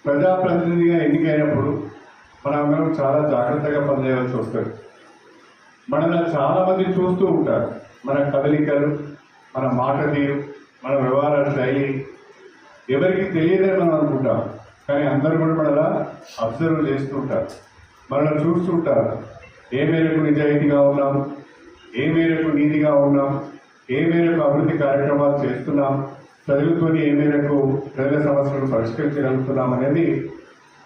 ప్రజాప్రతినిధిగా ఎన్నికైనప్పుడు మనందరం చాలా జాగ్రత్తగా పనిచేయాల్సి వస్తుంది. మనల్ని చాలామంది చూస్తూ ఉంటారు. మన కదలికలు, మన మాట తీరు, మన వ్యవహార శైలి ఎవరికి తెలియదని మనం అనుకుంటాం. కానీ అందరూ కూడా మనలా అబ్జర్వ్ చేస్తూ ఉంటారు, మనల్ని చూస్తూ ఉంటారు. ఏ మేరకు నిజాయితీగా ఉన్నాం, ఏ మేరకు నీతిగా ఉన్నాం, ఏ మేరకు అభివృద్ధి కార్యక్రమాలు చేస్తున్నాం, ప్రజలతో ఏ మేరకు ప్రజల సమస్యలను పరిష్కరించగలుగుతున్నాం అనేది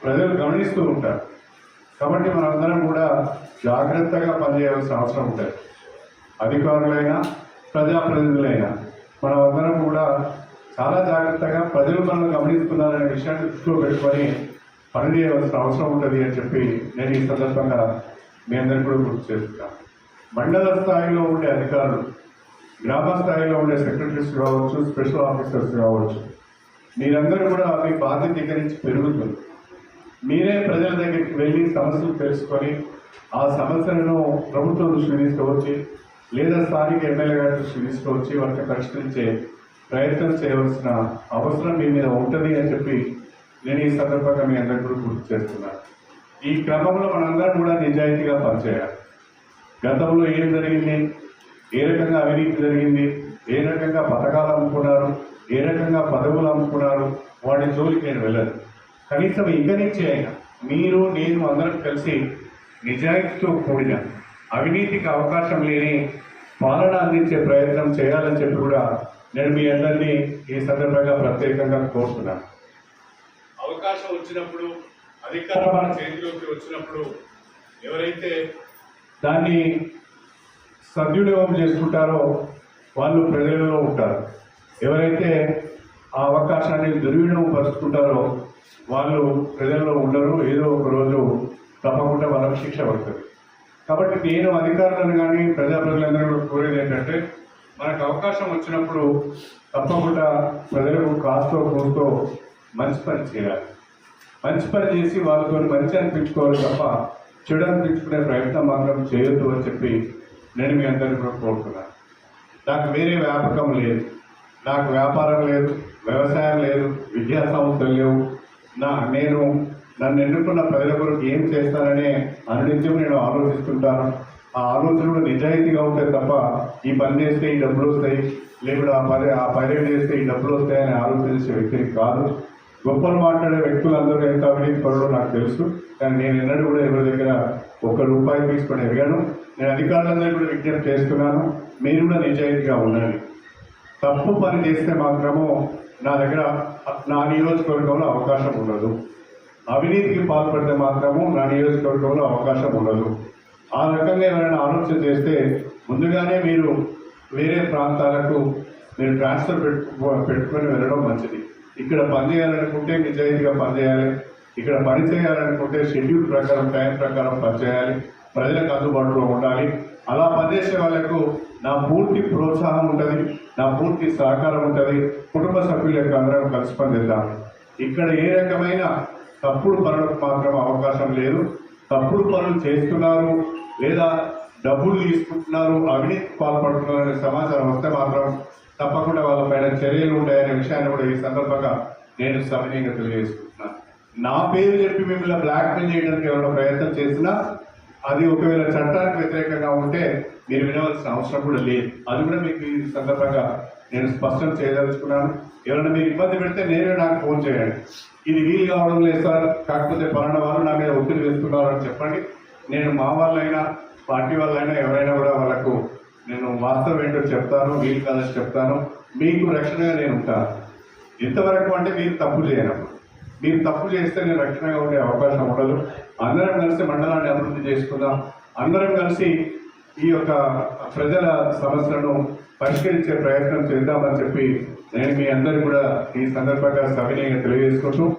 ప్రజలు గమనిస్తూ ఉంటారు. కాబట్టి మనందరం కూడా జాగ్రత్తగా పనిచేయాల్సిన అవసరం ఉంటుంది. అధికారులైనా ప్రజాప్రతినిధులైనా మనమందరం కూడా చాలా జాగ్రత్తగా ప్రజలు మనల్ని గమనిస్తున్నారనే విషయాన్ని దృష్టిలో పెట్టుకొని పనిచేయవలసిన అవసరం ఉంటుంది అని చెప్పి నేను ఈ సందర్భంగా మీ అందరికీ కూడా గుర్తు చేస్తున్నాను. మండల స్థాయిలో ఉండే అధికారులు, గ్రామ స్థాయిలో ఉండే సెక్రటరీస్ కావచ్చు, స్పెషల్ ఆఫీసర్స్ కావచ్చు, మీరందరూ కూడా మీ బాధ్యత దగ్గర నుంచి పెరుగుతుంది. మీరే ప్రజల దగ్గరికి వెళ్ళి సమస్యలు తెలుసుకొని ఆ సమస్యలను ప్రభుత్వం దృష్టికి తీసుకువచ్చి లేదా స్థానిక ఎమ్మెల్యే గారి దృష్టికి తీసుకువచ్చి వాటిని పరిష్కరించే ప్రయత్నం చేయవలసిన అవసరం మీ మీద ఉంటుంది అని చెప్పి నేను ఈ సందర్భంగా మీ అందరికీ కూడా గుర్తు చేస్తున్నాను. ఈ క్రమంలో మనందరం కూడా నిజాయితీగా పనిచేయాలి. గతంలో ఏం జరిగింది, ఏ రకంగా అవినీతి జరిగింది, ఏ రకంగా పథకాలు అమ్ముకున్నారు, ఏ రకంగా పదవులు అమ్ముకున్నారు, వాటి జోలికి నేను వెళ్ళను. కనీసం ఇక నుంచి అయినా మీరు నేను అందరం కలిసి నిజాయితీతో కూడిన అవినీతికి అవకాశం లేని పాలన అందించే ప్రయత్నం చేయాలని చెప్పి కూడా నేను మీ అందరినీ ఈ సందర్భంగా ప్రత్యేకంగా కోరుతున్నాను. అవకాశం వచ్చినప్పుడు, అధికారం మన చేతిలోకి వచ్చినప్పుడు ఎవరైతే దాన్ని సద్వినియోగం చేసుకుంటారో వాళ్ళు ప్రజలలో ఉంటారు. ఎవరైతే ఆ అవకాశాన్ని దుర్వినియోగం పరుచుకుంటారో వాళ్ళు ప్రజల్లో ఉండరు. ఏదో ఒక రోజు తప్పకుండా వాళ్ళకు శిక్ష పడుతుంది. కాబట్టి నేను అధికారులను కానీ ప్రజాప్రతినిధులందరూ కోరేది ఏంటంటే, మనకు అవకాశం వచ్చినప్పుడు తప్పకుండా ప్రజలకు కాస్తో కూస్తో మంచి పని చేయాలి. మంచి పని చేసి వాళ్ళతో మంచి అనిపించుకోవాలి తప్ప చెడు అనిపించుకునే ప్రయత్నం మాత్రం చేయొద్దు అని చెప్పి నేను మీ అందరినీ కూడా కోరుతున్నాను. నాకు వేరే వ్యాపకం లేదు, నాకు వ్యాపారం లేదు, వ్యవసాయం లేదు, విద్యా సంస్థలు లేవు. నేను నన్ను ఎన్నుకున్న ప్రజల కొరకు ఏం చేస్తాననే అనునిత్యం నేను ఆలోచిస్తుంటాను. ఆ ఆలోచన కూడా నిజాయితీగా ఉంటే తప్ప ఈ పని చేస్తే ఈ డబ్బులు వస్తాయి, లేకపోతే ఆ పని చేస్తే ఈ డబ్బులు వస్తాయని ఆలోచించే వ్యక్తిని కాదు. గొప్పలు మాట్లాడే వ్యక్తులందరూ ఎంత అవినీతి పరులో నాకు తెలుసు. కానీ నేను ఎన్నడూ కూడా ఎవరి దగ్గర ₹1 తీసుకొని ఎదిగాను. నేను అధికారులందరూ కూడా విజ్ఞప్తి చేస్తున్నాను, మీరు కూడా నిజాయితీగా ఉండాలి. తప్పు పని చేస్తే మాత్రము నా దగ్గర నా నియోజకవర్గంలో అవకాశం ఉండదు. అవినీతికి పాల్పడితే మాత్రము నా నియోజకవర్గంలో అవకాశం ఉండదు. ఆ రకంగా ఎవరైనా ఆలోచన చేస్తే ముందుగానే మీరు వేరే ప్రాంతాలకు మీరు ట్రాన్స్ఫర్ పెట్టుకొని వెళ్ళడం మంచిది. ఇక్కడ పనిచేయాలనుకుంటే నిజాయితీగా పనిచేయాలి. ఇక్కడ పని చేయాలనుకుంటే షెడ్యూల్ ప్రకారం, టైం ప్రకారం పనిచేయాలి. ప్రజలకు అందుబాటులో ఉండాలి. అలా పనిచేసే వాళ్లకు నా పూర్తి ప్రోత్సాహం ఉంటుంది, నా పూర్తి సహకారం ఉంటుంది. కుటుంబ సభ్యులకు అందరం కలిసి పనిచేద్దాం. ఇక్కడ ఏ రకమైన తప్పుడు పనులకు మాత్రం అవకాశం లేదు. తప్పుడు పనులు చేస్తున్నారు లేదా డబ్బులు తీసుకుంటున్నారు, అవినీతికి పాల్పడుతున్నారనే సమాచారం వస్తే మాత్రం తప్పకుండా వాళ్ళపైన చర్యలు ఉంటాయనే విషయాన్ని కూడా ఈ సందర్భంగా నేను సవినయంగా తెలియజేసుకుంటున్నాను. నా పేరు చెప్పి మిమ్మల్ని బ్లాక్మెయిల్ చేయడానికి ఎవరైనా ప్రయత్నం చేసినా అది ఒకవేళ చట్టానికి వ్యతిరేకంగా ఉంటే మీరు వినవలసిన అవసరం కూడా లేదు. అది కూడా మీకు ఈ సందర్భంగా నేను స్పష్టం చేయదలుచుకున్నాను. ఎవరైనా మీరు ఇబ్బంది పెడితే నేనే నాకు ఫోన్ చేయండి. ఇది వీలు కావడం లేదు సార్, కాకపోతే పలానా వాళ్ళు నా మీద ఒత్తిడి వేస్తున్నారు అని చెప్పండి. నేను మా వాళ్ళైనా పార్టీ వాళ్ళైనా ఎవరైనా కూడా వాళ్ళకు నేను వాస్తవం ఏంటో చెప్తాను, వీలు కాదని చెప్తాను. మీకు రక్షణగా నేను ఉంటాను. ఎంతవరకు అంటే మీరు తప్పు చేయనప్పుడు. మీరు తప్పు చేస్తే నేను రక్షణగా ఉండే అవకాశం ఉండదు. అందరం కలిసి మండలాన్ని అభివృద్ధి చేసుకుందాం. అందరం కలిసి ఈ యొక్క ప్రజల సమస్యలను పరిష్కరించే ప్రయత్నం చేద్దామని చెప్పి నేను మీ అందరికీ కూడా ఈ సందర్భంగా సవినయంగా తెలియజేసుకుంటూ